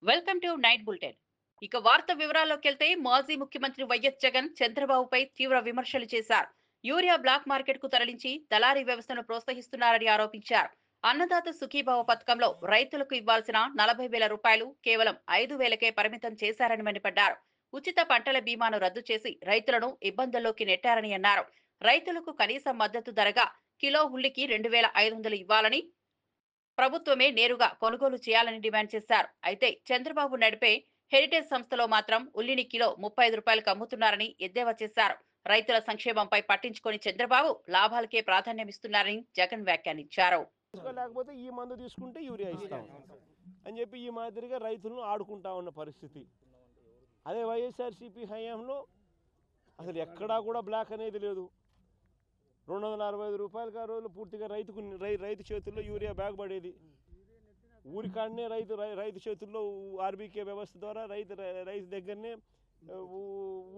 Welcome to night bulletin. ఇక వార్త వివరాల్లోకి వెళ్తే మాజీ ముఖ్యమంత్రి వైఎస్ జగన్ చంద్రబాబుపై తీవ్ర విమర్శలు చేశారు. యూరియా బ్లాక్ మార్కెట్ కు తరలించి దళారీ వ్యవస్థను ప్రోత్సహిస్తున్నారని ఆరోపించారు. అన్నదాత సుఖీభావ పథకంలో రైతులకు ఇవ్వాల్సిన 40,000 రూపాయలు కేవలం 5,000కే పరిమితం చేశారని మండిపడ్డారు. ఉచిత పంటల బీమాను రద్దు చేసి రైతులను ఇబ్బందుల్లోకి నెట్టారని అన్నారు. రైతులకు కనీస మద్దతు ధరగా కిలో ఉల్లికి 2,500 ఇవ్వాలని, ప్రభుత్వమే నేరుగా కొనుగోలు చేయాలని డిమాండ్ చేశారు. అయితే చంద్రబాబు నడిపే హెరిటేజ్ సంస్థలో మాత్రం ఉల్లిని కిలో 35 రూపాయలకు అమ్ముతున్నారని ఎద్దేవా చేశారు. రైతుల సంక్షేమంపై పట్టించుకొని చంద్రబాబు లాభాలకే ప్రాధాన్యమిస్తున్నారని జగన్ వ్యాఖ్యానించారు. లేకపోతే ఈ మందు తీసుకుంటే యూరియా ఇస్తాం అని చెప్పి ఈ మాదిరిగా రైతులను ఆడుకుంటా ఉన్న పరిస్థితి. అదే వైఎస్ఆర్సీపీ హయాంలో అసలు ఎక్కడా కూడా బ్లాక్ అనేది లేదు. 265 రూపాయలకి ఆ రోజులు పూర్తిగా రైతు చేతుల్లో యూరియా బ్యాగ్ పడేది. ఊరికాడనే రైతు చేతుల్లో ఆర్బీకే వ్యవస్థ ద్వారా రైతు దగ్గరనే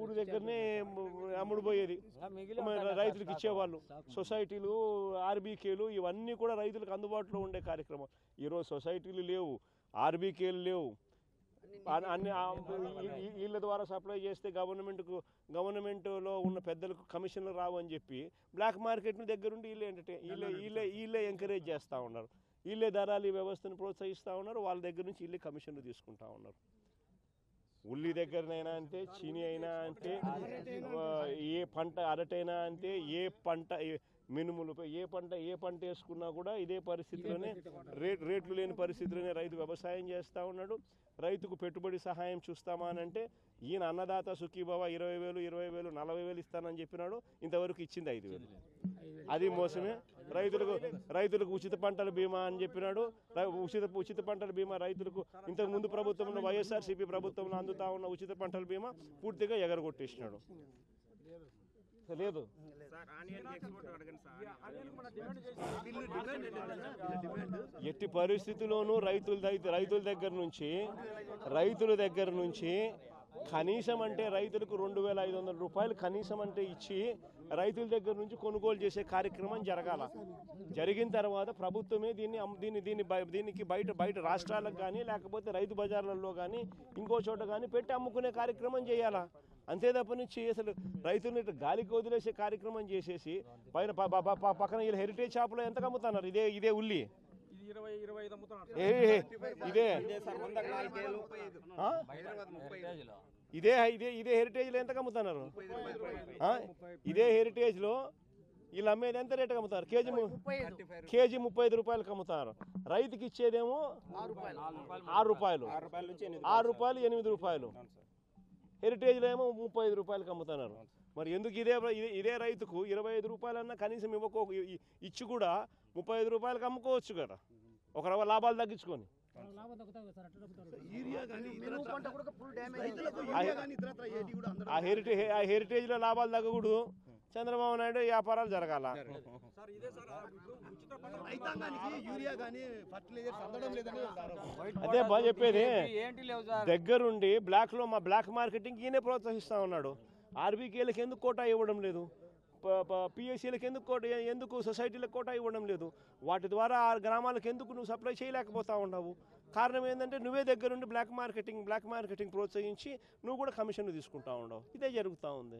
ఊరి దగ్గరనే అమ్ముడుపోయేది. రైతులకు ఇచ్చేవాళ్ళు. సొసైటీలు, ఆర్బీకేలు ఇవన్నీ కూడా రైతులకు అందుబాటులో ఉండే కార్యక్రమం. ఈరోజు సొసైటీలు లేవు, ఆర్బీకేలు లేవు. అన్ని వీళ్ళ ద్వారా సప్లై చేస్తే గవర్నమెంట్లో ఉన్న పెద్దలకు కమిషన్లు రావు అని చెప్పి బ్లాక్ మార్కెట్ని దగ్గరుండి వీళ్ళే ఎంకరేజ్ చేస్తూ ఉన్నారు. వీళ్ళే దళారీ వ్యవస్థను ప్రోత్సహిస్తూ ఉన్నారు. వాళ్ళ దగ్గర నుంచి వీళ్ళే కమిషన్లు తీసుకుంటా ఉన్నారు. ఉల్లి దగ్గరనైనా అంతే, చీని అయినా అంతే, ఏ పంట అరటైనా అంతే, ఏ పంట మినుములు ఏ పంట వేసుకున్నా కూడా ఇదే పరిస్థితిలోనే రేట్లు లేని పరిస్థితిలోనే రైతు వ్యవసాయం చేస్తూ ఉన్నాడు. రైతుకు పెట్టుబడి సహాయం చూస్తామా అని అంటే ఈయన అన్నదాత సుఖీభావ 20,000 40,000 ఇస్తానని చెప్పినాడు. ఇంతవరకు ఇచ్చింది 5,000. అది మోసమే. రైతులకు ఉచిత పంటల బీమా అని చెప్పినాడు. ఉచిత పంటల బీమా రైతులకు ఇంతకు ముందు ప్రభుత్వంలో వైఎస్ఆర్సీపీ ప్రభుత్వంలో అందుతా ఉన్న ఉచిత పంటల బీమా పూర్తిగా ఎగరగొట్టేసినాడు. లేదు, ఎట్టి పరిస్థితుల్లోనూ రైతుల దగ్గర నుంచి కనీసం అంటే రైతులకు 2,500 రూపాయలు కనీసం అంటే ఇచ్చి రైతుల దగ్గర నుంచి కొనుగోలు చేసే కార్యక్రమం జరగాల. జరిగిన తర్వాత ప్రభుత్వమే దీనికి బయట రాష్ట్రాలకు కానీ లేకపోతే రైతు బజార్లలో కానీ ఇంకో చోట కానీ పెట్టి అమ్ముకునే కార్యక్రమం చేయాలా. అంతే తప్ప నుంచి అసలు రైతుల్ని గాలికి వదిలేసే కార్యక్రమం చేసేసి పక్కన వీళ్ళు హెరిటేజ్ షాపులో ఎంతకు అమ్ముతున్నారు? ఇదే ఉల్లి ఇదే హెరిటేజ్లో ఎంతకు అమ్ముతున్నారు? ఇదే హెరిటేజ్లో వీళ్ళు అమ్మేది ఎంత రేటుకి అమ్ముతారు? కేజీ 35 రూపాయలకు అమ్ముతారు. రైతుకి ఇచ్చేదేమో 6 రూపాయలు, 8 రూపాయలు. హెరిటేజ్లో ఏమో 35 రూపాయలకు అమ్ముతున్నారు. మరి ఎందుకు ఇదే రైతుకు 25 రూపాయలన్నా కనీసం ఇచ్చి కూడా 35 రూపాయలకు అమ్ముకోవచ్చు కదా, ఒక రవ్వ లాభాలు తగ్గించుకొని. ఆ హెరిటేజ్లో లాభాలు తగ్గకూడదు. చంద్రబాబు నాయుడు వ్యాపారాలు జరగాల. అదే బాగా చెప్పేది. దగ్గరుండి బ్లాక్ మార్కెటింగ్ ఈయనే ప్రోత్సహిస్తా ఉన్నాడు. ఆర్బీకేలకు ఎందుకు కోటా ఇవ్వడం లేదు? పిఎస్సీలకు ఎందుకు సొసైటీలకు కోటా ఇవ్వడం లేదు? వాటి ద్వారా ఆ గ్రామాలకు ఎందుకు నువ్వు సప్లై చేయలేకపోతా ఉన్నావు? కారణం ఏంటంటే నువ్వే దగ్గరుండి బ్లాక్ మార్కెటింగ్ ప్రోత్సహించి నువ్వు కూడా కమిషన్లు తీసుకుంటా ఉండవు. ఇదే జరుగుతూ ఉంది.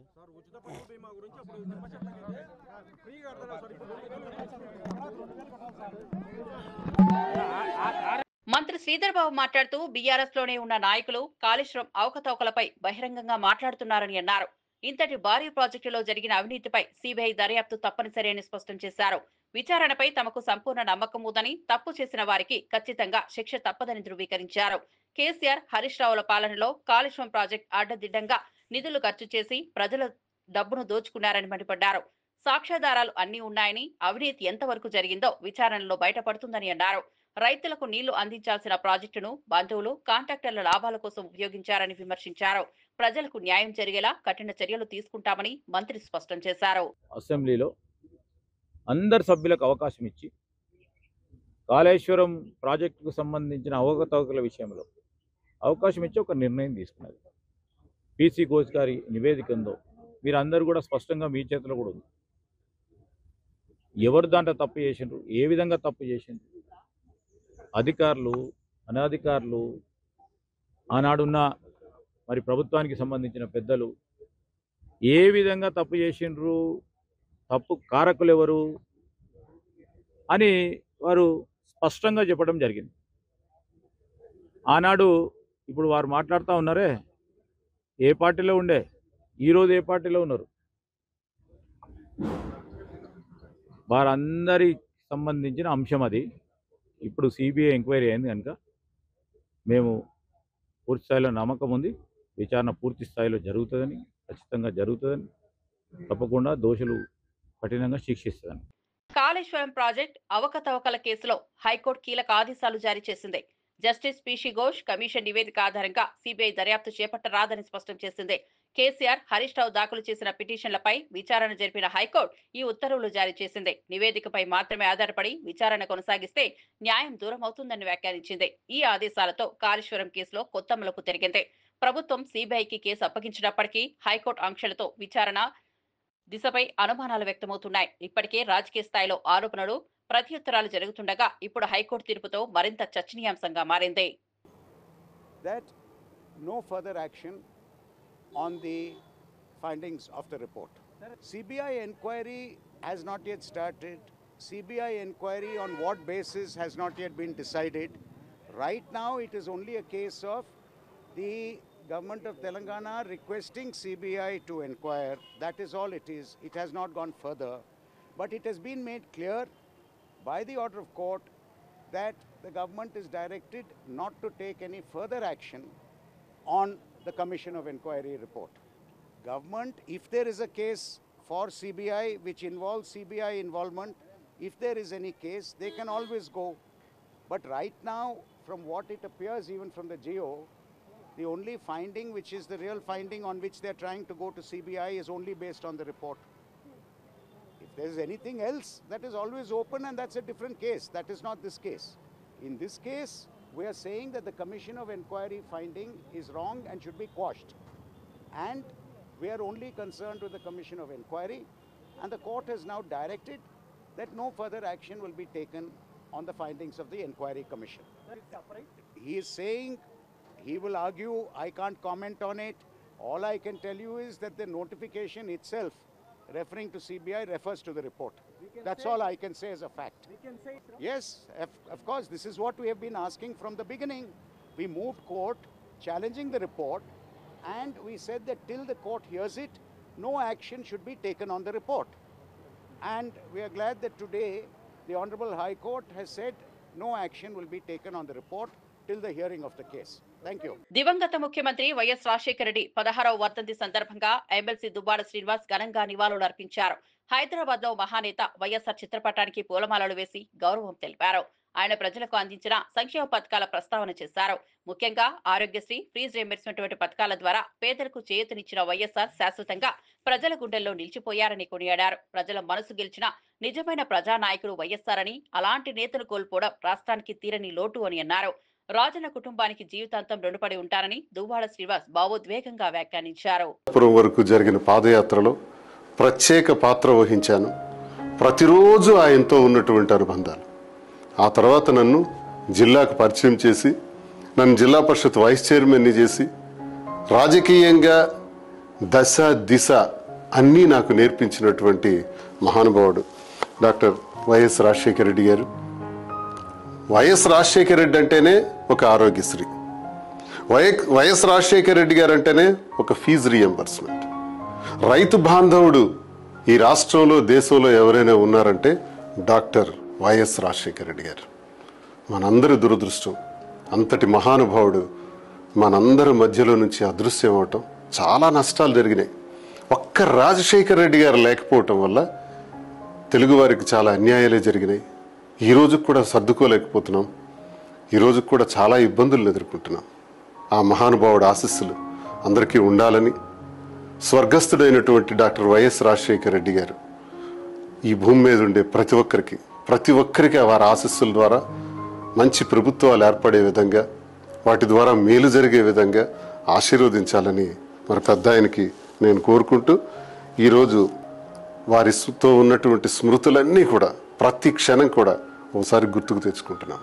మంత్రి శ్రీధర్ బాబు మాట్లాడుతూ బీఆర్ఎస్ లోనే ఉన్న నాయకులు కాళేశ్వరం అవకతవకలపై బహిరంగంగా మాట్లాడుతున్నారని అన్నారు. ఇంతటి భారీ ప్రాజెక్టులో జరిగిన అవినీతిపై సిబిఐ దర్యాప్తు తప్పనిసరి అని స్పష్టం చేశారు. విచారణపై తమకు సంపూర్ణ నమ్మకం ఉందని, తప్పు చేసిన వారికి ఖచ్చితంగా శిక్ష తప్పదని ధృవీకరించారు. కేసీఆర్, హరీష్ రావుల పాలనలో కాళేశ్వరం ప్రాజెక్టు అడ్డదిడ్డంగా నిధులు ఖర్చు చేసి ప్రజల డబ్బును దోచుకున్నారని మండిపడ్డారు. సాక్ష్యాధారాలు అన్నీ ఉన్నాయని, అవినీతి ఎంతవరకు జరిగిందో విచారణలో బయటపడుతుందని అన్నారు. రైతులకు నీళ్లు అందించాల్సిన ప్రాజెక్టును బంధువులు, కాంట్రాక్టర్ల లాభాల కోసం ఉపయోగించారని విమర్శించారు. ప్రజలకు న్యాయం జరిగేలా కఠిన చర్యలు తీసుకుంటామని మంత్రి స్పష్టం చేశారు. అసెంబ్లీలో అందరు సభ్యులకు అవకాశం ఇచ్చి కాళేశ్వరం ప్రాజెక్టుకు సంబంధించిన అవకతవకల విషయంలో అవకాశం ఇచ్చి ఒక నిర్ణయం తీసుకున్నది. పీసీ ఘోష్ గారి నివేదిక ఉందో మీరందరూ కూడా స్పష్టంగా మీ చేతిలో కూడా ఉంది. ఎవరు దాంట్లో తప్పు చేసిండ్రు, ఏ విధంగా తప్పు చేసిండ్రు, అధికారులు, అనధికారులు, ఆనాడున్న మరి ప్రభుత్వానికి సంబంధించిన పెద్దలు ఏ విధంగా తప్పు చేసిండ్రు, తప్పు కారకులు ఎవరు అని వారు స్పష్టంగా చెప్పడం జరిగింది. ఆనాడు ఇప్పుడు వారు మాట్లాడుతూ ఉన్నారే, ఏ పార్టీలో ఉండే, ఈరోజు ఏ పార్టీలో ఉన్నారు, వారందరి సంబంధించిన అంశం అది. ఇప్పుడు సిబిఐ ఎంక్వైరీ అయింది కనుక మేము పూర్తి స్థాయిలో నమ్మకం ఉంది, విచారణ పూర్తి స్థాయిలో జరుగుతుందని, ఖచ్చితంగా జరుగుతుందని, తప్పకుండా దోషులు కఠినంగా శిక్షిస్తుందని. కాళేశ్వరం ప్రాజెక్ట్ అవకతవకల కేసులో హైకోర్టు కీలక ఆదేశాలు జారీ చేసింది. జస్టిస్ పిషి ఘోష్ కమిషన్ నివేదిక ఆధారంగా సిబిఐ దర్యాప్తు చేపట్టరాదని స్పష్టం చేసింది. కేసీఆర్, హరీష్ రావు దాఖలు చేసిన పిటిషన్లపై విచారణ జరిపిన హైకోర్టు ఈ ఉత్తర్వులు జారీ చేసింది. నివేదికపై మాత్రమే ఆధారపడి విచారణ కొనసాగిస్తే న్యాయం దూరం అవుతుందని వ్యాఖ్యానించింది. ఈ ఆదేశాలతో కాళేశ్వరం కేసులో కొత్త మలుపు తిరిగింది. ప్రభుత్వం సిబిఐకి కేసు అప్పగించినప్పటికీ హైకోర్టు ఆంక్షలతో విచారణ దిశపై అనుమానాలు వ్యక్తమవుతున్నాయి. ఇప్పటికే రాజకీయ స్థాయిలో ఆరోపణలు, ప్రత్యుత్తరాలు జరుగుతుండగా ఇప్పుడు హైకోర్టు తీర్పుతో మరింత చర్చనీయాంశంగా మారింది. That no further action on the findings of the report. CBI inquiry has not yet started. CBI inquiry on what basis has not yet been decided. Right now it is only a case of the Government of Telangana requesting CBI to inquire. That is all it is. It has not gone further. But it has been made clear by the order of court that the government is directed not to take any further action on the Commission of Inquiry report. Government, if there is a case for CBI which involves CBI involvement, if there is any case, they can always go. But right now, from what it appears even from the GO, the only finding which is the real finding on which they are trying to go to CBI is only based on the report. If there is anything else, that is always open, and that's a different case. That is not this case. In this case, we are saying that the Commission of Inquiry finding is wrong and should be quashed. And we are only concerned with the Commission of Inquiry, and the court has now directed that no further action will be taken on the findings of the Inquiry Commission. He is saying, he will argue, I can't comment on it. All I can tell you is that the notification itself referring to CBI refers to the report. That's all I can say as a fact. Yes, of course, this is what we have been asking from the beginning. We moved court challenging the report, and we said that till the court hears it, no action should be taken on the report. And we are glad that today the Honorable High Court has said no action will be taken on the report till the hearing of the case. Thank you. దివంగత ముఖ్యమంత్రి YS Rajasekhara Reddy 16వ వర్ధంతి సందర్భంగా MLC Dubbada Srinivas ఘనంగా నివాళులు అర్పించారు. హైదరాబాద్ లో మహానేత వైఎస్ఆర్ చిత్రపటానికి పూలమాలలు వేసి గౌరవం తెలిపారు. ఆయన ప్రజలకు అందించిన సంక్షేమ పథకాల ప్రస్తావన చేశారు. ముఖ్యంగా ఆరోగ్యశ్రీ, ఫ్రీజ్ రియంబర్స్మెంట్ వంటి పథకాల ద్వారా పేదలకు చేయూతనిచ్చిన వైఎస్ఆర్ శాశ్వతంగా ప్రజల గుండెల్లో నిలిచిపోయారని కొనియాడారు. ప్రజల మనసు గెలిచిన నిజమైన ప్రజానాయకుడు వైఎస్ఆర్ అని, అలాంటి నేతను కోల్పోవడం రాష్ట్రానికి తీరని లోటు అని అన్నారు. రాజన్న కుటుంబానికి జీవితాంతం రుణపడి ఉంటారని దువ్వాడ శ్రీనివాస్ భావోద్వేగంగా వ్యాఖ్యానించారు. వరకు జరిగిన పాదయాత్రలో ప్రత్యేక పాత్ర వహించాను. ప్రతిరోజు ఆయనతో ఉన్నటువంటి అనుబంధాలు. ఆ తర్వాత నన్ను జిల్లాకు పరిచయం చేసి, నన్ను జిల్లా పరిషత్ వైస్ చైర్మన్ని చేసి, రాజకీయంగా దశ దిశ అన్నీ నాకు నేర్పించినటువంటి మహానుభావుడు డాక్టర్ వైఎస్ రాజశేఖర రెడ్డి గారు. వైఎస్ రాజశేఖర రెడ్డి అంటేనే ఒక ఆరోగ్యశ్రీ, వైఎస్ రాజశేఖర రెడ్డి గారు అంటేనే ఒక ఫీజు రియంబర్స్మెంట్. రైతు బాంధవుడు ఈ రాష్ట్రంలో, దేశంలో ఎవరైనా ఉన్నారంటే డాక్టర్ వైఎస్ రాజశేఖర రెడ్డి గారు. మనందరి దురదృష్టం, అంతటి మహానుభావుడు మనందరి మధ్యలో నుంచి అదృశ్యం అవటం. చాలా నష్టాలు జరిగినాయి. ఒక్క రాజశేఖర రెడ్డి గారు లేకపోవటం వల్ల తెలుగువారికి చాలా అన్యాయాలే జరిగినాయి. ఈ రోజుకు కూడా సర్దుకోలేకపోతున్నాం. ఈ రోజుకు కూడా చాలా ఇబ్బందులు ఎదుర్కొంటున్నాం. ఆ మహానుభావుడు ఆశీస్సులు అందరికీ ఉండాలని, స్వర్గస్థుడైనటువంటి డాక్టర్ వైఎస్ రాజశేఖర రెడ్డి గారు ఈ భూమి మీద ఉండే ప్రతి ఒక్కరికి వారి ఆశీస్సుల ద్వారా మంచి ప్రభుత్వాలు ఏర్పడే విధంగా, వాటి ద్వారా మేలు జరిగే విధంగా ఆశీర్వదించాలని మరి పెద్ద ఆయనకి నేను కోరుకుంటూ, ఈరోజు వారితో ఉన్నటువంటి స్మృతులన్నీ కూడా ప్రతి క్షణం కూడా ఒకసారి గుర్తుకు తెచ్చుకుంటున్నాం.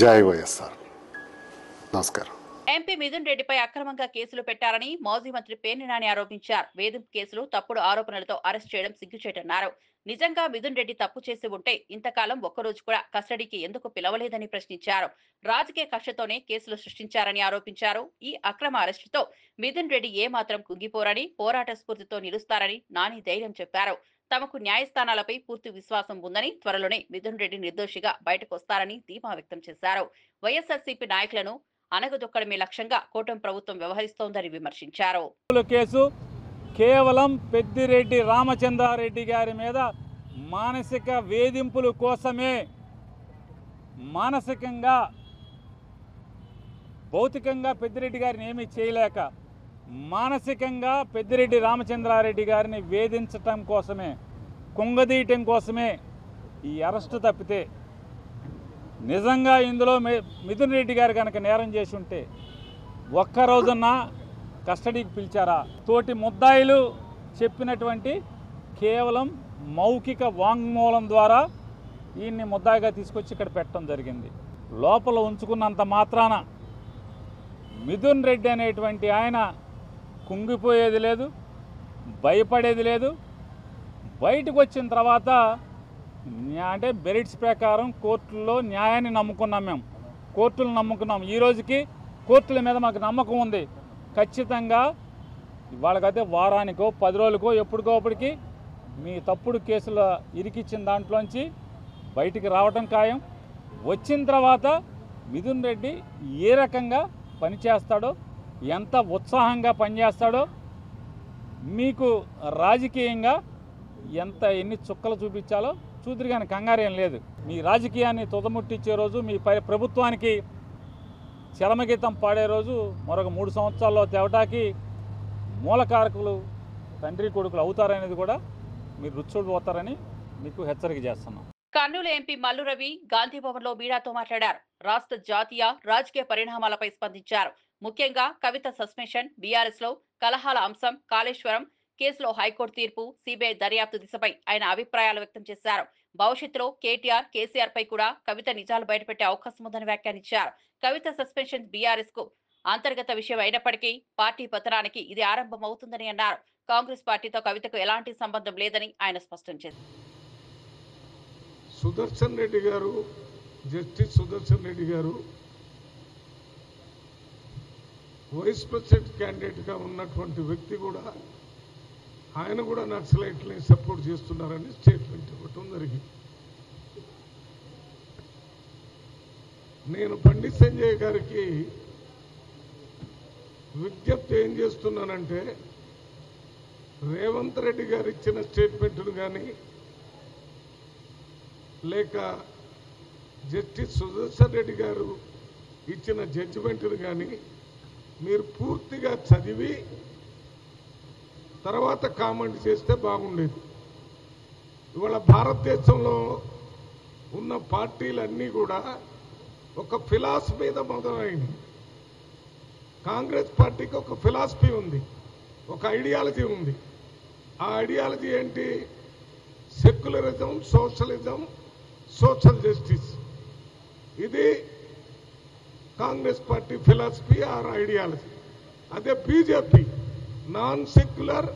జై వైఎస్ఆర్. నమస్కారం. ఎంపీ మిథున్ రెడ్డిపై అక్రమంగా కేసులు పెట్టారని మాజీ మంత్రి పేర్ని నాని ఆరోపించారు. వేధింపు కేసులు, తప్పుడు ఆరోపణలతో అరెస్ట్ చేయడం సిగ్గుచేటన్నారు. నిజంగా మిథున్ రెడ్డి తప్పు చేసి ఉంటే ఇంతకాలం ఒక్కరోజు కూడా కస్టడీకి ఎందుకు పిలవలేదని ప్రశ్నించారు. రాజకీయ కక్షతోనే కేసులు సృష్టించారని ఆరోపించారు. ఈ అక్రమ అరెస్టుతో మిథున్ రెడ్డి ఏమాత్రం కుంగిపోరని, పోరాట స్ఫూర్తితో నిలుస్తారని నాని ధైర్యం చెప్పారు. తమకు న్యాయస్థానాలపై పూర్తి విశ్వాసం ఉందని, త్వరలోనే మిథున్ రెడ్డి నిర్దోషిగా బయటకు వస్తారని ధీమా వ్యక్తం చేశారు. వైఎస్ఆర్సీపీ నాయకులను అనగదొక్కడమే లక్ష్యంగా కూటమి ప్రభుత్వం వ్యవహరిస్తోందని విమర్శించారు. కేసు కేవలం పెద్దిరెడ్డి రామచంద్రారెడ్డి గారి మీద మానసిక వేధింపుల కోసమే, మానసికంగా భౌతికంగా పెద్దిరెడ్డి గారిని ఏమీ చేయలేక మానసికంగా పెద్దిరెడ్డి రామచంద్రారెడ్డి గారిని వేధించటం కోసమే, కుంగదీయటం కోసమే ఈ అరెస్టు తప్పితే నిజంగా ఇందులో మిథున్ రెడ్డి గారు కనుక నేరం చేసి ఉంటే ఒక్కరోజున్నా కస్టడీకి పిలిచారా? తోటి ముద్దాయిలు చెప్పినటువంటి కేవలం మౌఖిక వాంగ్మూలం ద్వారా ఈయన్ని ముద్దాయిగా తీసుకొచ్చి ఇక్కడ పెట్టడం జరిగింది. లోపల ఉంచుకున్నంత మాత్రాన మిథున్ రెడ్డి అనేటువంటి ఆయన కుంగిపోయేది లేదు, భయపడేది లేదు. బయటకు వచ్చిన తర్వాత అంటే మెరిట్స్ ప్రకారం కోర్టుల్లో న్యాయాన్ని నమ్ముకున్నాం, మేము కోర్టులను నమ్ముకున్నాం. ఈ రోజుకి కోర్టుల మీద మాకు నమ్మకం ఉంది. ఖచ్చితంగా వాళ్ళకైతే వారానికో 10 రోజులకో ఎప్పటికోప్పటికి మీ తప్పుడు కేసులు ఇరికిచ్చిన దాంట్లోంచి బయటికి రావడం ఖాయం. వచ్చిన తర్వాత మిథున్ రెడ్డి ఏ రకంగా పనిచేస్తాడో, ఎంత ఉత్సాహంగా పనిచేస్తాడో, మీకు రాజకీయంగా ఎన్ని చుక్కలు చూపించాలో చూద్దరు. కానీ కంగారేం లేదు. మీ రాజకీయాన్ని తుదముట్టించే రోజు, మీ ప్రభుత్వానికి చరమగీతం పాడే రోజు మరొక 3 సంవత్సరాల్లో తేవటానికి మూలకారకులు తండ్రి కొడుకులు అవుతారనేది కూడా మీరు రుచి మీకు హెచ్చరిక చేస్తున్నాం. కర్నూలు ఎంపీ మల్లు రవి గాంధీభవన్లో మీడియాతో మాట్లాడారు. రాష్ట్ర జాతీయ రాజకీయ పరిణామాలపై స్పందించారు. ముఖ్యంగా కవిత సస్పెన్షన్, బీఆర్ఎస్ లో కలహాల అంశం, కాళేశ్వరం కేసులో హైకోర్టు తీర్పు, సిబిఐ దర్యాప్తు దిశపై ఆయన అభిప్రాయాలు వ్యక్తం చేశారు. భవిష్యత్తులో కేటీఆర్, కేసీఆర్ పై కూడా కవిత నిజాలు బయటపెట్టే అవకాశం ఉందని వ్యాఖ్యానించారు. కవిత సస్పెన్షన్ బీఆర్ఎస్ కు అంతర్గత విషయం అయినప్పటికీ పార్టీ పతనానికి ఇది ఆరంభం అవుతుందని అన్నారు. కాంగ్రెస్ పార్టీతో కవితకు ఎలాంటి సంబంధం లేదని ఆయన స్పష్టం చేశారు. సుదర్శన్ రెడ్డి గారు, జస్టిస్ సుదర్శన్ రెడ్డి గారు వైస్ ప్రెసిడెంట్ క్యాండిడేట్గా ఉన్నటువంటి వ్యక్తి కూడా, ఆయన కూడా నక్సలైట్లని సపోర్ట్ చేస్తున్నారని స్టేట్మెంట్ ఇవ్వటం జరిగింది. నేను పండిత్ సంజయ్ గారికి విజ్ఞప్తి ఏం చేస్తున్నానంటే, రేవంత్ రెడ్డి గారు ఇచ్చిన స్టేట్మెంట్ను కానీ లేక జస్టిస్ సుదర్శన్ రెడ్డి గారు ఇచ్చిన జడ్జిమెంట్ను కానీ మీరు పూర్తిగా చదివి తర్వాత కామెంట్ చేస్తే బాగుండేది. ఇవాళ భారతదేశంలో ఉన్న పార్టీలన్నీ కూడా ఒక ఫిలాసఫీ మీద మొదలైంది. కాంగ్రెస్ పార్టీకి ఒక ఫిలాసఫీ ఉంది, ఒక ఐడియాలజీ ఉంది. ఆ ఐడియాలజీ ఏంటి? Secularism, socialism, social justice. ఇది Congress party philosophy or ideology. అదే BJP non secular,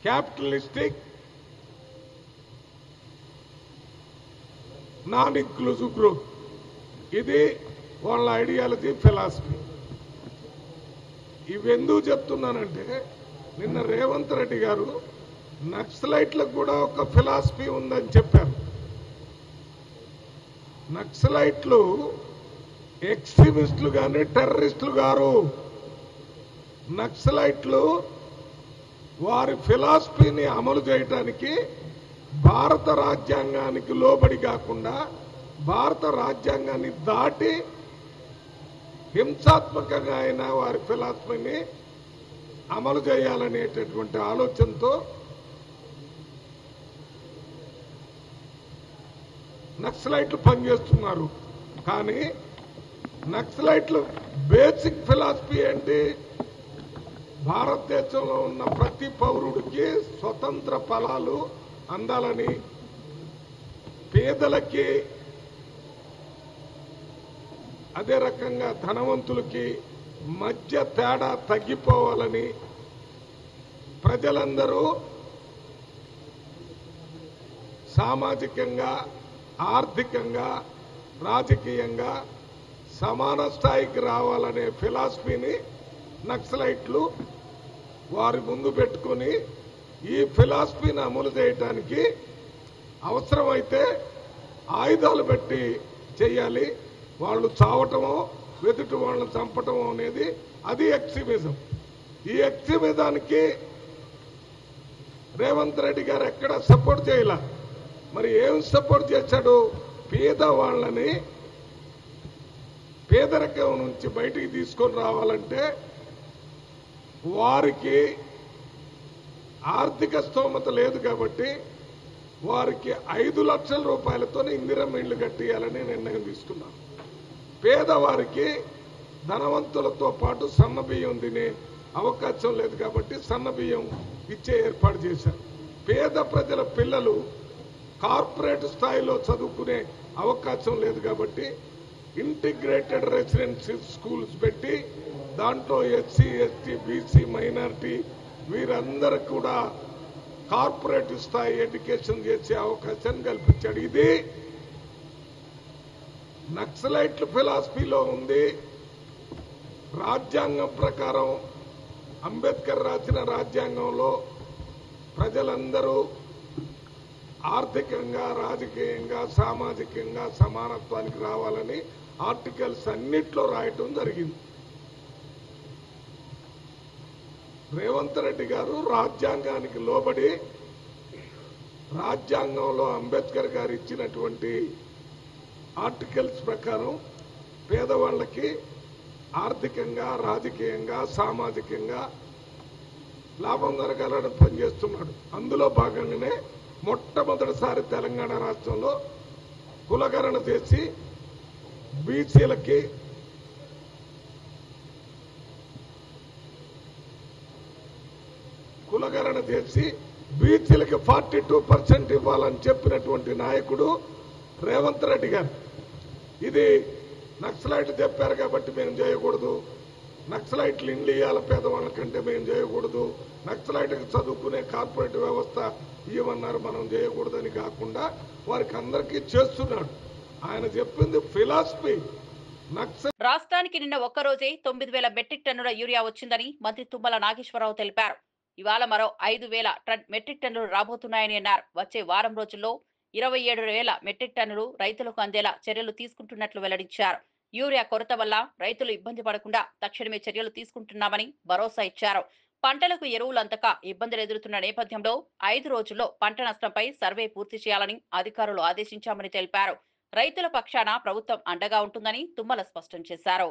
capitalistic, non inclusive growth. ఇది వాళ్ళ ఐడియాలజీ, ఫిలాసఫీ. ఇవెందుకు చెప్తున్నానంటే, నిన్న రేవంత్ రెడ్డి గారు నక్సలైట్లకు కూడా ఒక ఫిలాసఫీ ఉందని చెప్పారు. నక్సలైట్లు ఎక్స్ట్రీమిస్టులు కానీ టెర్రరిస్టులు గారు. నక్సలైట్లు వారి ఫిలాసఫీని అమలు చేయటానికి భారత రాజ్యాంగానికి లోబడి కాకుండా భారత రాజ్యాంగాన్ని దాటి హింసాత్మకంగా అయిన వారి ఫిలాసఫీని అమలు చేయాలనేటటువంటి ఆలోచనతో నక్సలైట్లు పనిచేస్తున్నారు. కానీ నక్సలైట్లు బేసిక్ ఫిలాసఫీ ఏంటి? భారతదేశంలో ఉన్న ప్రతి పౌరుడికి స్వతంత్ర ఫలాలు అందాలని, పేదలకి అదే రకంగా ధనవంతులకి మధ్య తేడా తగ్గిపోవాలని ప్రజలందరూ సామాజికంగా, ఆర్థికంగా, రాజకీయంగా సమాన స్థాయికి రావాలనే ఫిలాసఫీని నక్సలైట్లు వారి ముందు పెట్టుకుని ఈ ఫిలాసఫీని అమలు చేయడానికి అవసరమైతే ఆయుధాలు పెట్టి చేయాలి. వాళ్ళు చావటమో వెతుటి వాళ్ళని చంపటమో అనేది అది ఎక్స్ట్రీమిజం. ఈ ఎక్స్ట్రీమిజానికి రేవంత్ రెడ్డి గారు ఎక్కడ సపోర్ట్ చేయాల. మరి ఏం సపోర్ట్ చేశాడు? పేదవాళ్ళని పేదరికం నుంచి బయటికి తీసుకొని రావాలంటే వారికి ఆర్థిక స్తోమత లేదు కాబట్టి వారికి 5 లక్షల రూపాయలతో ఇందిరమ్మ ఇళ్లు కట్టియాలని నిర్ణయం తీసుకున్నాం. పేదవారికి ధనవంతులతో పాటు సన్న బియ్యం తినే అవకాశం లేదు కాబట్టి సన్న బియ్యం ఇచ్చే ఏర్పాటు చేశారు. పేద ప్రజల పిల్లలు కార్పొరేట్ స్థాయిలో చదువుకునే అవకాశం లేదు కాబట్టి ఇంటిగ్రేటెడ్ రెసిడెన్షియల్ స్కూల్స్ పెట్టి దాంట్లో ఎస్సీ, ఎస్టీ, బీసీ, మైనారిటీ వీరందరికీ కూడా కార్పొరేట్ స్థాయి ఎడ్యుకేషన్ చేసే అవకాశాన్ని కల్పించాడు. ఇది నక్సలైట్ల ఫిలాసఫీలో ఉంది. రాజ్యాంగం ప్రకారం అంబేద్కర్ రాసిన రాజ్యాంగంలో ప్రజలందరూ ఆర్థికంగా, రాజకీయంగా, సామాజికంగా సమానత్వానికి రావాలని ఆర్టికల్స్ అన్నిట్లో రాయటం జరిగింది. రేవంత్ రెడ్డి గారు రాజ్యాంగానికి లోబడి రాజ్యాంగంలో అంబేద్కర్ గారు ఇచ్చినటువంటి ఆర్టికల్స్ ప్రకారం పేదవాళ్ళకి ఆర్థికంగా, రాజకీయంగా, సామాజికంగా లాభం జరగాలని పనిచేస్తున్నాడు. అందులో భాగంగానే మొట్టమొదటిసారి తెలంగాణ రాష్ట్రంలో కులగణన చేసి బీసీలకి కులగణన చేసి బీసీలకి 42% ఇవ్వాలని చెప్పినటువంటి నాయకుడు రేవంత్ రెడ్డి గారు. ఇది నక్సలైట్లు చెప్పారు కాబట్టి మేము చేయకూడదు, నక్సలైట్లు ఇండ్లు ఇవ్వాలి పేదవాళ్ళ కంటే మేము చేయకూడదు, నక్సలైట్కి చదువుకునే కార్పొరేట్ వ్యవస్థ ఇవ్వమన్నారు మనం చేయకూడదని కాకుండా వారికి అందరికీ చేస్తున్నాడు. ఆయన చెప్పింది ఫిలాసఫీ. రాష్ట్రానికి నిన్న ఒక్కరోజే 9,000 మెట్రిక్ టన్నుల యూరియా వచ్చిందని మంత్రి తుమ్మల నాగేశ్వరరావు తెలిపారు. ఇవాళ మరో 5,000 మెట్రిక్ టన్నులు రాబోతున్నాయని అన్నారు. వచ్చే వారం రోజుల్లో 27,000 మెట్రిక్ టన్నులు రైతులకు అందేలా చర్యలు తీసుకుంటున్నట్లు వెల్లడించారు. యూరియా కొరత వల్ల రైతులు ఇబ్బంది పడకుండా తక్షణమే చర్యలు తీసుకుంటున్నామని భరోసా ఇచ్చారు. పంటలకు ఎరువులు అందక ఇబ్బందులు ఎదురుతున్న నేపథ్యంలో 5 రోజుల్లో పంట నష్టంపై సర్వే పూర్తి చేయాలని అధికారులు ఆదేశించామని తెలిపారు. రైతుల పక్షాన ప్రభుత్వం అండగా ఉంటుందని తుమ్మల స్పష్టం చేశారు.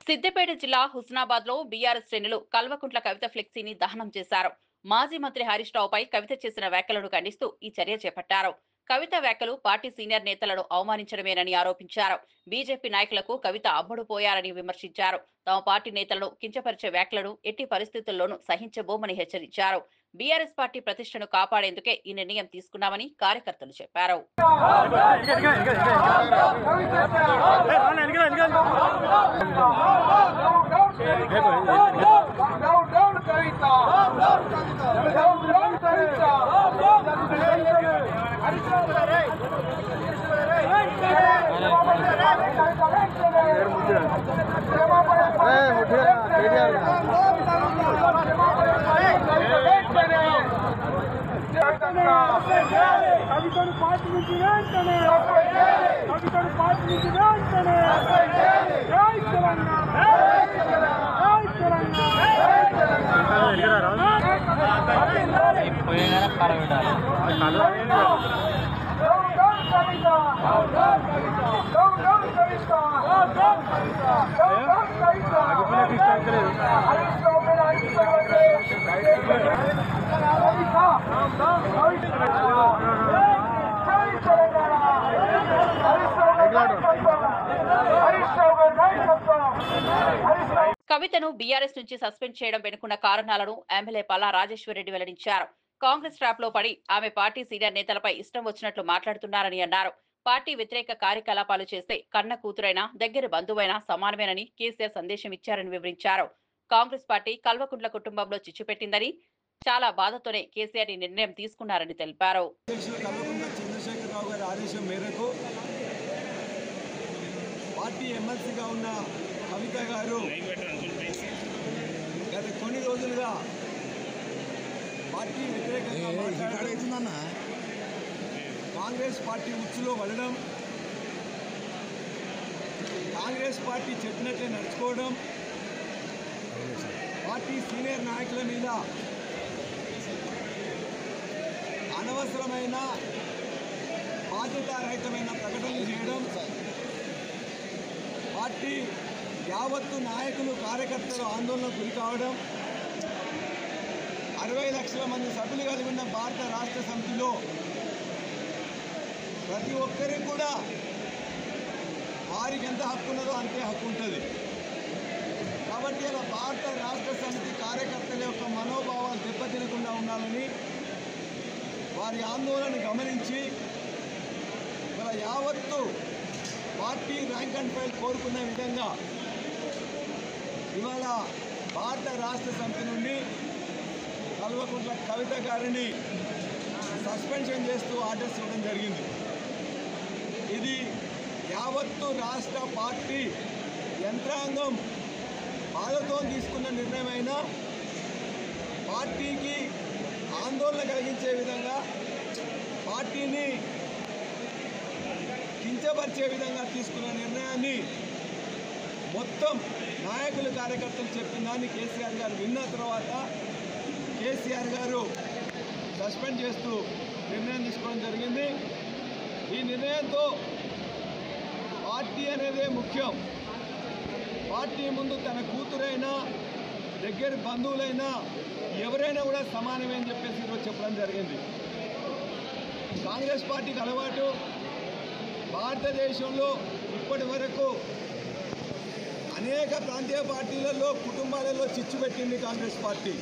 సిద్దిపేట జిల్లా హుస్నాబాద్ లో బీఆర్ఎస్ శ్రేణులు కల్వకుంట్ల కవిత ఫ్లెక్సీని దహనం చేశారు. మాజీ మంత్రి హరీష్ రావుపై కవిత చేసిన వ్యాఖ్యలను ఖండిస్తూ ఈ చర్య చేపట్టారు. కవిత వ్యాఖ్యలు పార్టీ సీనియర్ నేతలను అవమానించడమేనని ఆరోపించారు. బీజేపీ నాయకులకు కవిత అమ్ముడుపోయారని విమర్శించారు. తమ పార్టీ నేతలను కించపరిచే వ్యాఖ్యలను ఎట్టి పరిస్థితుల్లోనూ సహించబోమని హెచ్చరించారు. బీఆర్ఎస్ పార్టీ ప్రతిష్టను కాపాడేందుకే ఈ నిర్ణయం తీసుకున్నామని కార్యకర్తలు చెప్పారు. పార్టీ నుంచి వెంటనే కవితను పార్టీ నుంచి వెంటనే జై తెలంగాణ జై కవితను బీఆర్ఎస్ నుంచి సస్పెండ్ చేయడం వెనుకున్న కారణాలను ఎమ్మెల్యే పల్లా రాజేశ్వరరెడ్డి వెల్లడించారు. కాంగ్రెస్ ట్రాప్ లో పడి ఆమె పార్టీ సీనియర్ నేతలపై ఇష్టం వచ్చినట్లు మాట్లాడుతున్నారని అన్నారు. పార్టీ వ్యతిరేక కార్యకలాపాలు చేస్తే కన్న కూతురైనా దగ్గర బంధువైనా సమానమేనని కేసీఆర్ సందేశం ఇచ్చారని వివరించారు. కాంగ్రెస్ పార్టీ కల్వకుంట్ల కుటుంబంలో చిచ్చు పెట్టిందని, చాలా బాధతోనే కేసీఆర్ ఈ నిర్ణయం తీసుకున్నారని తెలిపారు. చంద్రశేఖరరావు గారి ఆదేశం మేరకు పార్టీ ఎమ్మెల్సీగా ఉన్న కవిత గారు గత కొన్ని రోజులుగా పార్టీ వ్యతిరేకంగా మాట్లాడుతున్న కాంగ్రెస్ పార్టీ ఉచ్చులో పడడం, కాంగ్రెస్ పార్టీ చెప్పినట్లే నడుచుకోవడం, పార్టీ సీనియర్ నాయకుల మీద అనవసరమైన బాధ్యతారహితమైన ప్రకటనలు చేయడం, పార్టీ యావత్తు నాయకులు కార్యకర్తలు ఆందోళనకు గురి కావడం, 60 లక్షల మంది సభ్యులు కలిగి ఉన్న భారత రాష్ట్ర సమితిలో ప్రతి ఒక్కరికి కూడా వారికి ఎంత హక్కు ఉన్నదో అంతే హక్కు ఉంటుంది. కాబట్టి ఇలా భారత రాష్ట్ర సమితి కార్యకర్తల యొక్క మనోభావాలు దెబ్బతినకుండా ఉండాలని వారి ఆందోళన గమనించి ఇలా యావత్తు పార్టీ ర్యాంక్ అండ్ ఫైల్ కోరుకునే విధంగా ఇవాళ భారత రాష్ట్ర సమితి నుండి కల్వకుంట్ల కవిత గారిని సస్పెన్షన్ చేస్తూ ఆర్డర్స్ ఇవ్వడం జరిగింది. ఇది యావత్తు రాష్ట్ర పార్టీ యంత్రాంగం బాధతో తీసుకున్న నిర్ణయమైనా పార్టీకి ఆందోళన కలిగించే విధంగా, పార్టీని కించపరిచే విధంగా తీసుకున్న నిర్ణయాన్ని మొత్తం నాయకులు కార్యకర్తలు చెప్పిన దాన్ని కేసీఆర్ గారు విన్న తర్వాత కేసీఆర్ గారు సస్పెండ్ చేస్తూ నిర్ణయం తీసుకోవడం జరిగింది. ఈ నిర్ణయంతో పార్టీ అనేదే ముఖ్యం. పార్టీ ముందు తన కూతురైనా దగ్గర బంధువులైనా ఎవరైనా కూడా సమానమే అని చెప్పేసి ఈరోజు చెప్పడం జరిగింది. కాంగ్రెస్ పార్టీకి అలవాటు భారతదేశంలో ఇప్పటి వరకు అనేక ప్రాంతీయ పార్టీలలో కుటుంబాలలో చిచ్చు పెట్టింది కాంగ్రెస్ పార్టీ.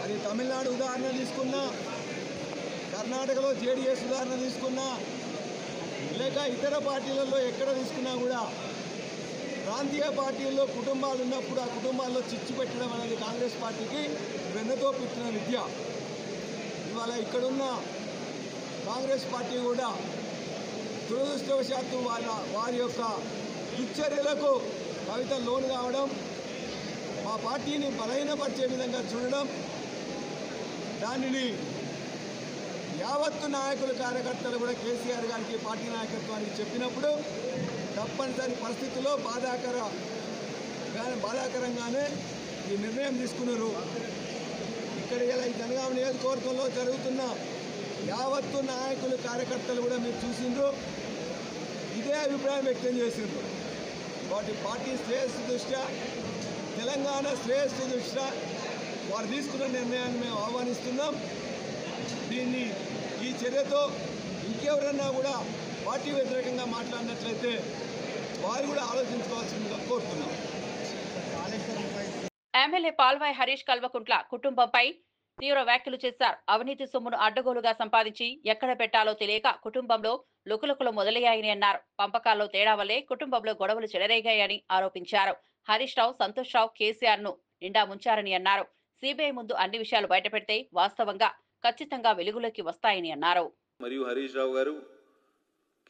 అది తమిళనాడు ఉదాహరణ తీసుకున్నా, కర్ణాటకలో జేడీఎస్ ఉదాహరణ తీసుకున్నా, లేక ఇతర పార్టీలలో ఎక్కడ తీసుకున్నా కూడా ప్రాంతీయ పార్టీల్లో కుటుంబాలు ఉన్నప్పుడు ఆ కుటుంబాల్లో చిచ్చు పెట్టడం అనేది కాంగ్రెస్ పార్టీకి వెన్నతో పుట్టిన విద్య. ఇవాళ ఇక్కడున్న కాంగ్రెస్ పార్టీ కూడా దురదృష్టవశాత్తు వారి యొక్క దుశ్చర్యలకు కవిత లోను కావడం, మా పార్టీని బలహీనపరిచే విధంగా చూడడం, దానిని యావత్తు నాయకులు కార్యకర్తలు కూడా కేసీఆర్ గారికి పార్టీ నాయకత్వానికి చెప్పినప్పుడు తప్పనిసరి పరిస్థితుల్లో బాధాకరంగానే ఈ నిర్ణయం తీసుకున్నారు. ఇక్కడ ఇలా ఈ జనగామ నియోజకవర్గంలో జరుగుతున్న యావత్తు నాయకులు కార్యకర్తలు కూడా మీరు చూసిండ్రు, ఇదే అభిప్రాయం వ్యక్తం చేసిండ్రు. వాటి పార్టీ శ్రేయస్సు దృష్ట్యా, తెలంగాణ శ్రేయస్సు దృష్ట్యా వారు తీసుకున్న నిర్ణయాన్ని మేము ఆహ్వానిస్తున్నాం. దీన్ని ఈ చర్యతో ఇంకెవరన్నా కూడా పార్టీ వ్యతిరేకంగా మాట్లాడినట్లయితే వారు కూడా ఆలోచించుకోవాల్సిందిగా కోరుతున్నాం. ఎమ్మెల్యే పాల్వాయి హరీష్ కల్వకుంట్ల కుటుంబంపై తీవ్ర వ్యాఖ్యలు చేశారు. అవినీతి సొమ్మును అడ్డగోలుగా సంపాదించి ఎక్కడ పెట్టాలో తెలియక కుటుంబంలో లుకులుకులు మొదలయ్యాయని అన్నారు. పంపకాల్లో తేడా వల్లే కుటుంబంలో గొడవలు చెలరేగాయని ఆరోపించారు. హరీష్ రావు, సంతోష్ రావు కేసీఆర్ ను నిండా ముంచారని అన్నారు. సిబిఐ ముందు అన్ని విషయాలు బయటపెడితే వాస్తవంగా ఖచ్చితంగా వెలుగులోకి వస్తాయని అన్నారు. మరియు హరీష్ రావు గారు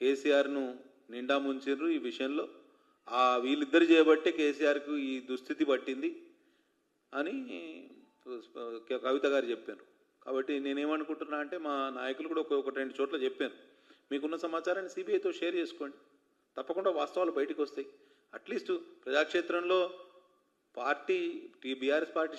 కేసీఆర్ను నిండా ముంచారు. ఈ విషయంలో వీళ్ళిద్దరు చేయబట్టే కేసీఆర్కు ఈ దుస్థితి పట్టింది అని కవిత గారు చెప్పారు. కాబట్టి నేనేమనుకుంటున్నా అంటే మా నాయకులు కూడా ఒక 2 చోట్ల చెప్పాను, మీకున్న సమాచారాన్ని సిబిఐతో షేర్ చేసుకోండి, తప్పకుండా వాస్తవాలు బయటకు వస్తాయి. అట్లీస్ట్ ప్రజాక్షేత్రంలో పార్టీ బీఆర్ఎస్ పార్టీ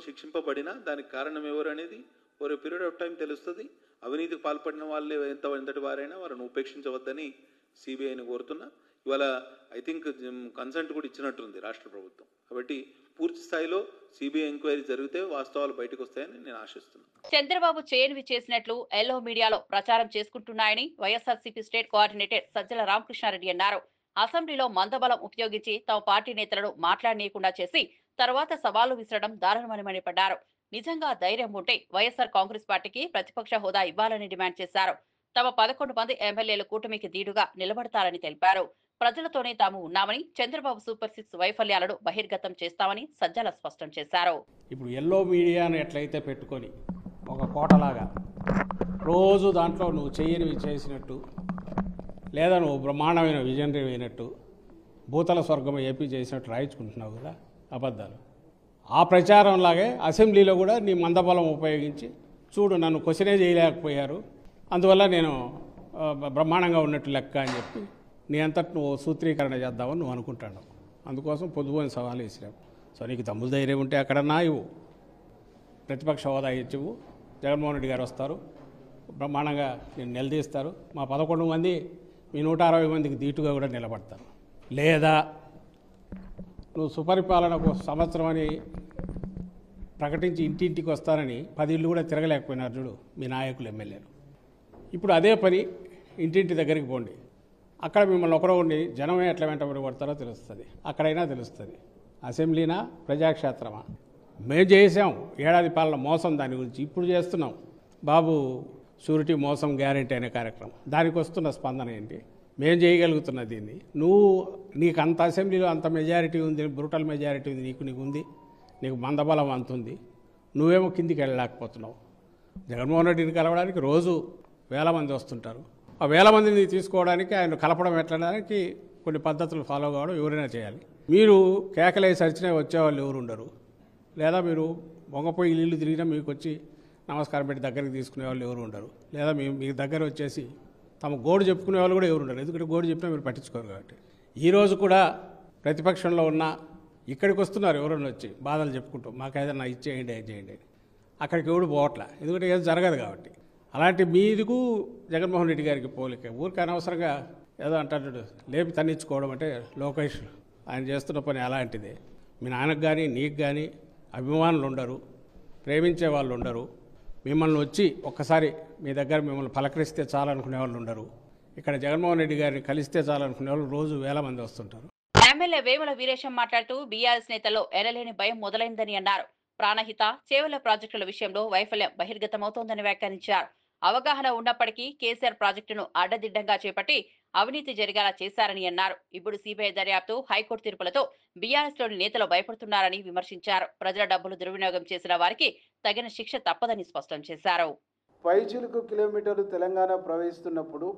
శిక్షింపబడినా దానికి కారణం ఎవరు అనేది ఓవర్ పీరియడ్ ఆఫ్ టైం తెలుస్తుంది. అవినీతికి పాల్పడిన వాళ్ళే ఎంతటి వారైనా వారిని ఉపేక్షించవద్దని సిబిఐని కోరుతున్నా. ఇవాళ ఐ థింక్ కన్సెంట్ కూడా ఇచ్చినట్టుంది రాష్ట్ర ప్రభుత్వం. కాబట్టి పూర్తి స్థాయిలో సిబిఐ ఎంక్వైరీ జరిగితే వాస్తవాలు బయటకు వస్తాయని నేను ఆశిస్తున్నాను. చంద్రబాబు చేయనివి చేసినట్లు ఎల్లో మీడియాలో ప్రచారం చేసుకుంటున్నాయని వైఎస్ఆర్సీపీ స్టేట్ కోఆర్డినేటర్ సజ్జల రామకృష్ణారెడ్డి అన్నారు. అసెంబ్లీలో మందబలం ఉపయోగించి తమ పార్టీ నేతలను మాట్లాడనీయకుండా చేసి తర్వాత సవాలు విసరడం దారుణమని మండిపడ్డారు. నిజంగా ధైర్యం ఉంటే వైఎస్ఆర్ కాంగ్రెస్ పార్టీకి ప్రతిపక్ష హోదా ఇవ్వాలని డిమాండ్ చేశారు. తమ 11 మంది ఎమ్మెల్యేలు కూటమికి దీటుగా నిలబడతారని తెలిపారు. ప్రజలతోనే తాము ఉన్నామని, చంద్రబాబు సూపర్ 6 వైఫల్యాలను బహిర్గతం చేస్తామని సజ్జల స్పష్టం చేశారు. ఇప్పుడు ఎల్లో మీడియాను ఎట్లయితే పెట్టుకొని ఒక కోటలాగా రోజు దాంట్లో నువ్వు చేయనివి చేసినట్టు, లేదా నువ్వు బ్రహ్మాండమైన విజనరీ అయినట్టు, భూతల స్వర్గం ఏపీ చేసినట్టు రాయించుకుంటున్నావు కదా అబద్ధాలు. ఆ ప్రచారంలాగే అసెంబ్లీలో కూడా నీ మందబలం ఉపయోగించి చూడు నన్ను క్వశ్చనే చేయలేకపోయారు, అందువల్ల నేను బ్రహ్మాండంగా ఉన్నట్టు లెక్క అని చెప్పి నీ అంతటి నువ్వు సూత్రీకరణ చేద్దామని నువ్వు అనుకుంటాను. అందుకోసం పొద్దుపోయిన సవాలు వేసినావు. సో నీకు దమ్ముల ధైర్యం ఉంటే అక్కడన్నా ఇవ్వు, ప్రతిపక్ష హోదా ఇచ్చివు, జగన్మోహన్ రెడ్డి గారు వస్తారు, బ్రహ్మాండంగా నేను నిలదీస్తారు, మా 11 మంది మీ 160 మందికి దీటుగా కూడా నిలబడతారు. లేదా నువ్వు సుపరిపాలనకు సంవత్సరం అని ప్రకటించి ఇంటింటికి వస్తారని 10 ఇళ్ళు కూడా తిరగలేకపోయినారు చూడు మీ నాయకులు ఎమ్మెల్యేలు. ఇప్పుడు అదే పని ఇంటింటి దగ్గరికి పోండి, అక్కడ మిమ్మల్ని ఒకరో ఉండి జనమే ఎట్లా వెంటబడి పడతారో తెలుస్తుంది, అక్కడైనా తెలుస్తుంది. అసెంబ్లీనా ప్రజాక్షేత్రమా? మేము చేసాం ఏడాది పాలన మోసం, దాని గురించి ఇప్పుడు చేస్తున్నాం బాబు షూరిటీ మోసం గ్యారెంటీ అనే కార్యక్రమం. దానికి వస్తున్న స్పందన ఏంటి? మేము చేయగలుగుతున్న దీన్ని నీకు అంత అసెంబ్లీలో అంత మెజారిటీ ఉంది, బ్రూటల్ మెజారిటీ ఉంది, నీకు ఉంది, నీకు మందబలం అంత ఉంది, నువ్వేమో కిందికి వెళ్ళలేకపోతున్నావు. జగన్మోహన్ రెడ్డిని కలవడానికి రోజు 1000 మంది వస్తుంటారు. ఆ 1000 మందిని తీసుకోవడానికి ఆయన కలపడం ఎట్లడానికి కొన్ని పద్ధతులు ఫాలో కావడం ఎవరైనా చేయాలి. మీరు కేకలేసి అరిచినా వచ్చేవాళ్ళు ఎవరు ఉండరు, లేదా మీరు బొంగపోయి ఇల్లు తిరిగినా మీకు వచ్చి నమస్కారం పెట్టి దగ్గరికి తీసుకునే వాళ్ళు ఎవరు ఉండరు, లేదా మీ దగ్గర వచ్చేసి తమ గోడు చెప్పుకునే వాళ్ళు కూడా ఎవరు ఉండరు. ఎందుకంటే గోడు చెప్పినా మీరు పట్టించుకోరు కాబట్టి. ఈరోజు కూడా ప్రతిపక్షంలో ఉన్న ఇక్కడికి వస్తున్నారు ఎవరైనా వచ్చి బాధలు చెప్పుకుంటూ మాకు ఏదైనా ఇచ్చేయండి అది చేయండి అని. అక్కడికి ఎవడు పోవట్లా, ఎందుకంటే ఏదో జరగదు కాబట్టి. అలాంటి మీదికు జగన్మోహన్ రెడ్డి గారికి పోలిక. ఊరికి అనవసరంగా ఏదో అంటాడు లేపి తన్నించుకోవడం అంటే లోకేష్ ఆయన చేస్తున్న పని అలాంటిదే. మీ నాన్నకు కానీ నీకు కానీ అభిమానులు ఉండరు, ప్రేమించే వాళ్ళు ఉండరు, మిమ్మల్ని వచ్చి ఒక్కసారి మీ దగ్గర మిమ్మల్ని పలకరిస్తే చాలనుకునే వాళ్ళు ఉండరు. ఇక్కడ జగన్మోహన్ రెడ్డి గారిని కలిస్తే చాలనుకునే వాళ్ళు రోజు 1000 మంది వస్తుంటారు. ఎమ్మెల్యే వేముల వీరేశం మాట్లాడుతూ బీఆర్ఎస్ నేతల్లో ఎనలేని భయం మొదలైందని అన్నారు. ప్రాణహిత, చేవెళ్ల ప్రాజెక్టుల విషయంలో వైఫల్యం బహిర్గతమవుతోందని వ్యాఖ్యానించారు. అవగాహన ఉన్నప్పటికీ కేసీఆర్ ప్రాజెక్టును అడ్డదిడ్డంగా చేపట్టి అవినీతి జరిగేలా చేశారని అన్నారు. ఇప్పుడు సిబిఐ దర్యాప్తు, హైకోర్టు తీర్పులతో బీఆర్ఎస్లోని నేతలు భయపడుతున్నారని విమర్శించారు. ప్రజల డబ్బులు దుర్వినియోగం చేసిన వారికి తగిన శిక్ష తప్పదని స్పష్టం చేశారు. పైచిలుకు కిలోమీటర్లు తెలంగాణ ప్రవహిస్తున్నప్పుడు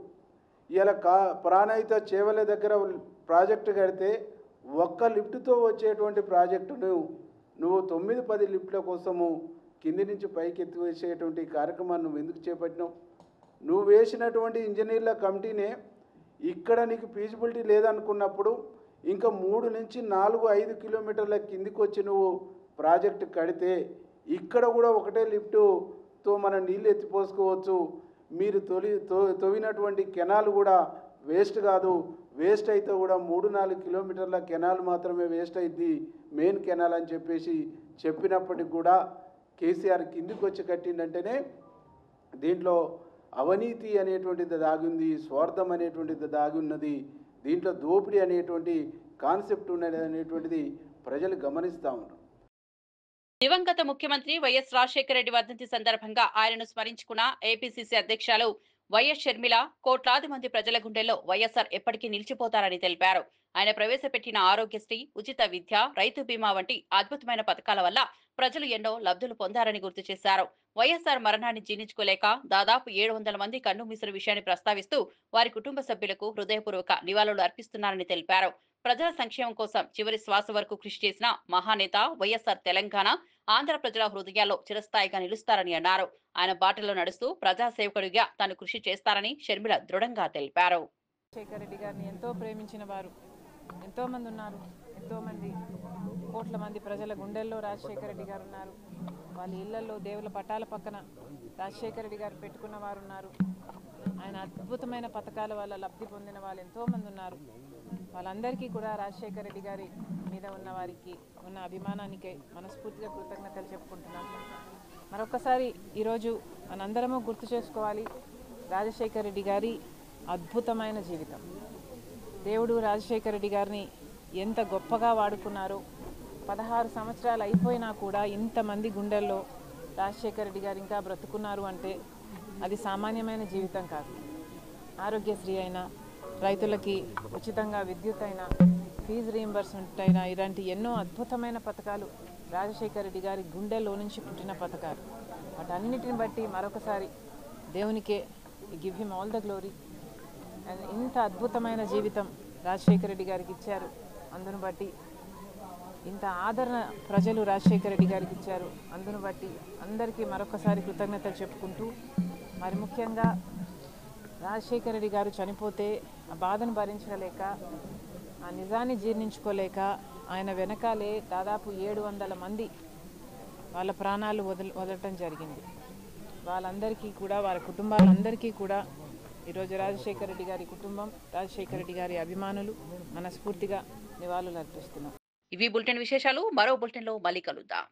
ఇలా ప్రాణహిత చేవెళ్ల దగ్గర ప్రాజెక్టు కడితే ఒక్క లిఫ్ట్తో వచ్చేటువంటి ప్రాజెక్టును నువ్వు 9-10 లిఫ్ట్ల కోసము కింది నుంచి పైకి ఎత్తివేసేటువంటి కార్యక్రమాన్ని నువ్వు ఎందుకు చేపట్టినావు? నువ్వు వేసినటువంటి ఇంజనీర్ల కమిటీనే ఇక్కడ నీకు ఫీజిబిలిటీ లేదనుకున్నప్పుడు ఇంకా 3 నుంచి 4-5 కిలోమీటర్ల కిందికి వచ్చి నువ్వు ప్రాజెక్టు కడితే ఇక్కడ కూడా ఒకటే లిఫ్టుతో మనం నీళ్ళు ఎత్తిపోసుకోవచ్చు. మీరు తవ్వినటువంటి కెనాల్ కూడా వేస్ట్ కాదు, వేస్ట్ అయితే కూడా 3-4 కిలోమీటర్ల కెనాల్ మాత్రమే వేస్ట్ అయింది, మెయిన్ కెనాల్ అని చెప్పినప్పటికి కూడా కేసీఆర్ కిందికి వచ్చి కట్టిందంటేనే దీంట్లో అవినీతి అనేటువంటిది దాగింది, స్వార్థం అనేటువంటిది దాగి ఉన్నది, దీంట్లో దోపిడీ అనేటువంటి కాన్సెప్ట్ ఉన్నది అనేటువంటిది ప్రజలు గమనిస్తూ ఉన్నారు. దివంగత ముఖ్యమంత్రి వైఎస్ రాజశేఖర రెడ్డి వర్ధంతి సందర్భంగా ఆయనను స్మరించుకున్న ఏపీసీసీ అధ్యక్షులు వైఎస్ షర్మిల, కోట్లాది మంది ప్రజల గుండెల్లో వైఎస్ఆర్ ఎప్పటికీ నిలిచిపోతారని తెలిపారు. ఆయన ప్రవేశపెట్టిన ఆరోగ్యశ్రీ, ఉచిత విద్య, రైతు బీమా వంటి అద్భుతమైన పథకాల వల్ల ప్రజలు ఎన్నో లబ్ధులు పొందారని గుర్తు చేశారు. వైఎస్ఆర్ మరణాన్ని జీర్ణించుకోలేక దాదాపు 700 మంది కన్నుమూసిన విషయాన్ని ప్రస్తావిస్తూ వారి కుటుంబ సభ్యులకు హృదయపూర్వక నివాళులు అర్పిస్తున్నారని తెలిపారు. ప్రజల సంక్షేమం కోసం చివరి శ్వాస వరకు కృషి చేసిన మహానేత వైఎస్ఆర్ తెలంగాణ ఆంధ్ర ప్రజల హృదయాల్లో చిరస్థాయిగా నిలుస్తారని అన్నారు. ఆయన బాటలో నడుస్తూ ప్రజాసేవకుడిగా తాను కృషి చేస్తారని షర్మిల దృఢంగా తెలిపారు. రాజశేఖర రెడ్డి గారిని ఎంతో ప్రేమించిన వారు ఎంతో మంది ఉన్నారు. ఎంతో మంది కోట్ల మంది ప్రజల గుండెల్లో రాజశేఖర రెడ్డి గారు ఉన్నారు. వాళ్ళ ఇళ్లలో దేవుల పటాల పక్కన రాజశేఖర రెడ్డి గారు పెట్టుకున్న వారు ఉన్నారు. ఆయన అద్భుతమైన పథకాల వల్ల లబ్ధి పొందిన వాళ్ళు ఎంతో మంది ఉన్నారు. వాళ్ళందరికీ కూడా రాజశేఖర రెడ్డి గారి మీద ఉన్న వారికి ఉన్న అభిమానానికే మనస్ఫూర్తిగా కృతజ్ఞతలు చెప్పుకుంటున్నాం. మరొకసారి ఈరోజు మనందరము గుర్తు చేసుకోవాలి రాజశేఖర రెడ్డి గారి అద్భుతమైన జీవితం. దేవుడు రాజశేఖర రెడ్డి గారిని ఎంత గొప్పగా వాడుకున్నారో 16 సంవత్సరాలు అయిపోయినా కూడా ఇంతమంది గుండెల్లో రాజశేఖర రెడ్డి గారు ఇంకా బ్రతుకున్నారు అంటే అది సామాన్యమైన జీవితం కాదు. ఆరోగ్యశ్రీ అయినా, రైతులకి ఉచితంగా విద్యుత్ అయినా, ఫీజు రీయింబర్స్మెంట్ అయినా, ఇలాంటి ఎన్నో అద్భుతమైన పథకాలు రాజశేఖర రెడ్డి గారి గుండెల్లో నుంచి పుట్టిన పథకాలు. వాటన్నిటిని బట్టి మరొకసారి దేవునికే give him all the glory. And ఇంత అద్భుతమైన జీవితం రాజశేఖర రెడ్డి గారికి ఇచ్చారు. అందును బట్టి ఇంత ఆదరణ ప్రజలు రాజశేఖర రెడ్డి గారికి ఇచ్చారు. అందును బట్టి అందరికీ మరొకసారి కృతజ్ఞతలు చెప్పుకుంటూ, మరి ముఖ్యంగా రాజశేఖర రెడ్డి గారు చనిపోతే ఆ బాధను భరించలేక, ఆ నిజాన్ని జీర్ణించుకోలేక ఆయన వెనకాలే దాదాపు 700 మంది వాళ్ళ ప్రాణాలు వదలటం జరిగింది. వాళ్ళందరికీ కూడా, వారి కుటుంబాలందరికీ కూడా ఈరోజు రాజశేఖర రెడ్డి గారి కుటుంబం, రాజశేఖర రెడ్డి గారి అభిమానులు మనస్ఫూర్తిగా నివాళులు అర్పిస్తున్నాం. ఇవి బులెటిన్ విశేషాలు. మరో బులెటిన్లో మళ్ళీ కలుద్దాం.